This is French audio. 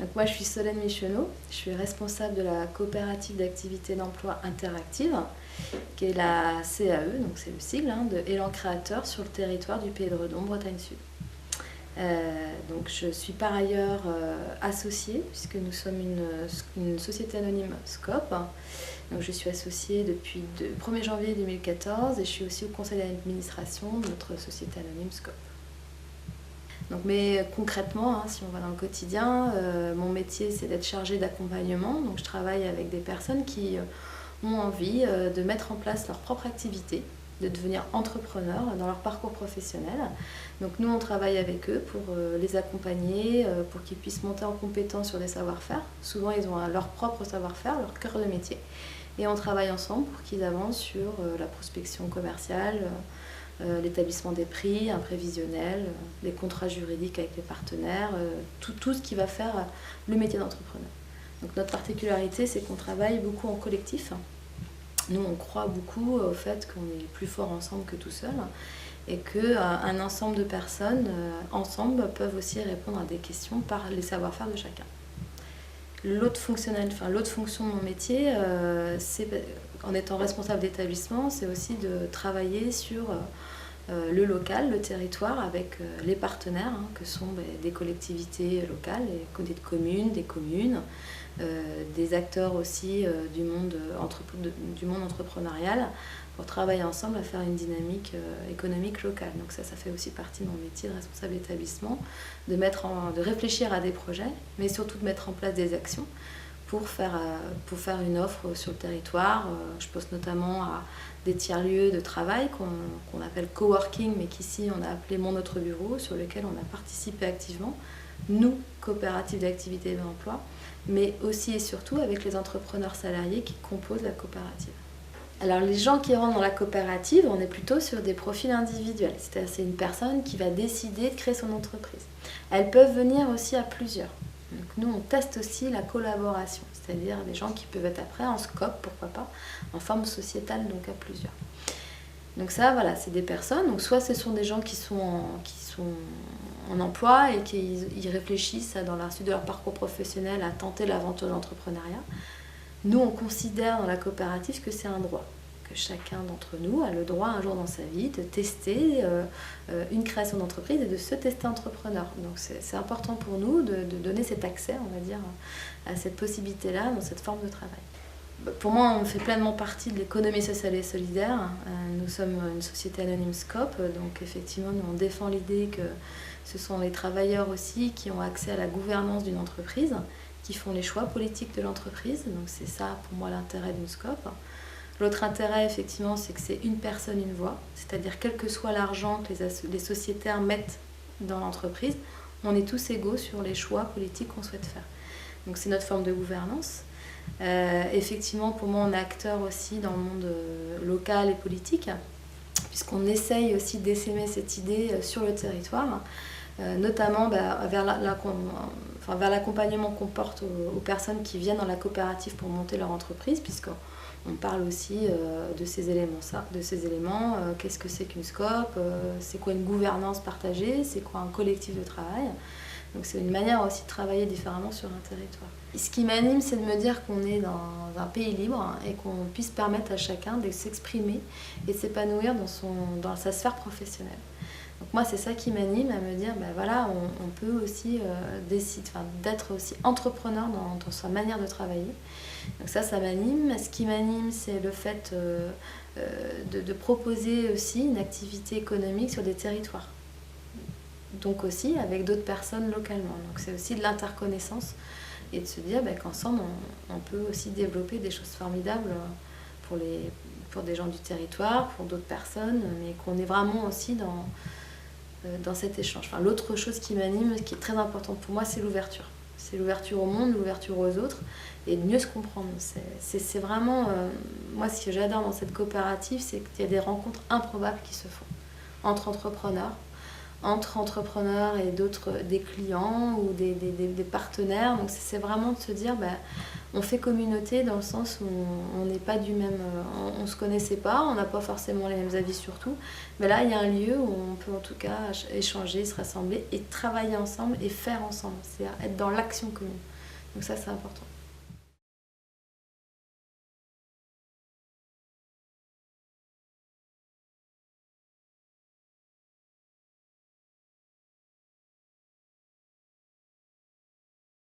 Donc moi je suis Solène Michonneau, je suis responsable de la coopérative d'activité d'emploi interactive, qui est la CAE, donc c'est le sigle de Élan Créateur sur le territoire du Pays de Redon, Bretagne Sud. Donc je suis par ailleurs associée, puisque nous sommes une société anonyme Scope. Donc je suis associée depuis le 1er janvier 2014 et je suis aussi au conseil d'administration de notre société anonyme Scope. Donc, mais concrètement, si on va dans le quotidien, mon métier c'est d'être chargée d'accompagnement. Donc je travaille avec des personnes qui ont envie de mettre en place leur propre activité, de devenir entrepreneurs dans leur parcours professionnel. Donc nous on travaille avec eux pour les accompagner, pour qu'ils puissent monter en compétence sur des savoir-faire. Souvent ils ont leur propre savoir-faire, leur cœur de métier. Et on travaille ensemble pour qu'ils avancent sur la prospection commerciale, l'établissement des prix, un prévisionnel, les contrats juridiques avec les partenaires, tout ce qui va faire le métier d'entrepreneur. Donc notre particularité, c'est qu'on travaille beaucoup en collectif. Nous, on croit beaucoup au fait qu'on est plus fort ensemble que tout seul et qu'un ensemble de personnes, ensemble, peuvent aussi répondre à des questions par les savoir-faire de chacun. L'autre fonction de mon métier, c'est, en étant responsable d'établissement, c'est aussi de travailler sur le local, le territoire, avec les partenaires, que sont des collectivités locales, des communes, des acteurs aussi du monde entrepreneurial, pour travailler ensemble à faire une dynamique économique locale. Donc ça fait aussi partie de mon métier de responsable d'établissement, de réfléchir à des projets, mais surtout de mettre en place des actions pour faire une offre sur le territoire. Je pense notamment à des tiers-lieux de travail qu'on appelle coworking, mais qu'ici on a appelé Mon Autre Bureau, sur lequel on a participé activement, nous, coopérative d'activité et d'emploi, mais aussi et surtout avec les entrepreneurs salariés qui composent la coopérative. Alors les gens qui rentrent dans la coopérative, on est plutôt sur des profils individuels, c'est-à-dire c'est une personne qui va décider de créer son entreprise. Elles peuvent venir aussi à plusieurs. Donc nous on teste aussi la collaboration, c'est-à-dire des gens qui peuvent être après en scope, pourquoi pas, en forme sociétale, donc à plusieurs. Donc ça, voilà, c'est des personnes, donc soit ce sont des gens qui sont en emploi et qui réfléchissent dans la suite de leur parcours professionnel à tenter l'aventure de l'entrepreneuriat. Nous, on considère dans la coopérative que c'est un droit, que chacun d'entre nous a le droit un jour dans sa vie de tester une création d'entreprise et de se tester entrepreneur. Donc c'est important pour nous de donner cet accès, on va dire, à cette possibilité-là, dans cette forme de travail. Pour moi, on fait pleinement partie de l'économie sociale et solidaire. Nous sommes une société anonyme Scope, donc effectivement, nous on défend l'idée que ce sont les travailleurs aussi qui ont accès à la gouvernance d'une entreprise, qui font les choix politiques de l'entreprise. Donc c'est ça, pour moi, l'intérêt d'une Scope. L'autre intérêt, effectivement, c'est que c'est une personne, une voix. C'est-à-dire, quel que soit l'argent que les sociétaires mettent dans l'entreprise, on est tous égaux sur les choix politiques qu'on souhaite faire. Donc c'est notre forme de gouvernance. Effectivement, pour moi, on est acteur aussi dans le monde local et politique, puisqu'on essaye aussi d'essaimer cette idée sur le territoire, notamment vers l'accompagnement qu'on porte aux personnes qui viennent dans la coopérative pour monter leur entreprise, puisqu'on parle aussi de ces éléments. Qu'est-ce que c'est qu'une scope, c'est quoi une gouvernance partagée, c'est quoi un collectif de travail. Donc c'est une manière aussi de travailler différemment sur un territoire. Et ce qui m'anime, c'est de me dire qu'on est dans un pays libre et qu'on puisse permettre à chacun de s'exprimer et de s'épanouir dans sa sphère professionnelle. Donc moi, c'est ça qui m'anime, à me dire, voilà, on peut aussi décider, d'être aussi entrepreneur dans sa manière de travailler. Donc ça m'anime. Ce qui m'anime, c'est le fait de proposer aussi une activité économique sur des territoires. Donc aussi avec d'autres personnes localement. Donc c'est aussi de l'interconnaissance et de se dire qu'ensemble on peut aussi développer des choses formidables pour des gens du territoire, pour d'autres personnes, mais qu'on est vraiment aussi dans cet échange. L'autre chose qui m'anime, qui est très importante pour moi, c'est l'ouverture. C'est l'ouverture au monde, l'ouverture aux autres et de mieux se comprendre. C'est vraiment, moi ce que j'adore dans cette coopérative, c'est qu'il y a des rencontres improbables qui se font entre entrepreneurs et des clients ou des partenaires. Donc c'est vraiment de se dire on fait communauté dans le sens où on n'est pas du même, on se connaissait pas, on n'a pas forcément les mêmes avis sur tout, mais là il y a un lieu où on peut en tout cas échanger, se rassembler et travailler ensemble et faire ensemble, c'est-à-dire être dans l'action commune. Donc ça, c'est important.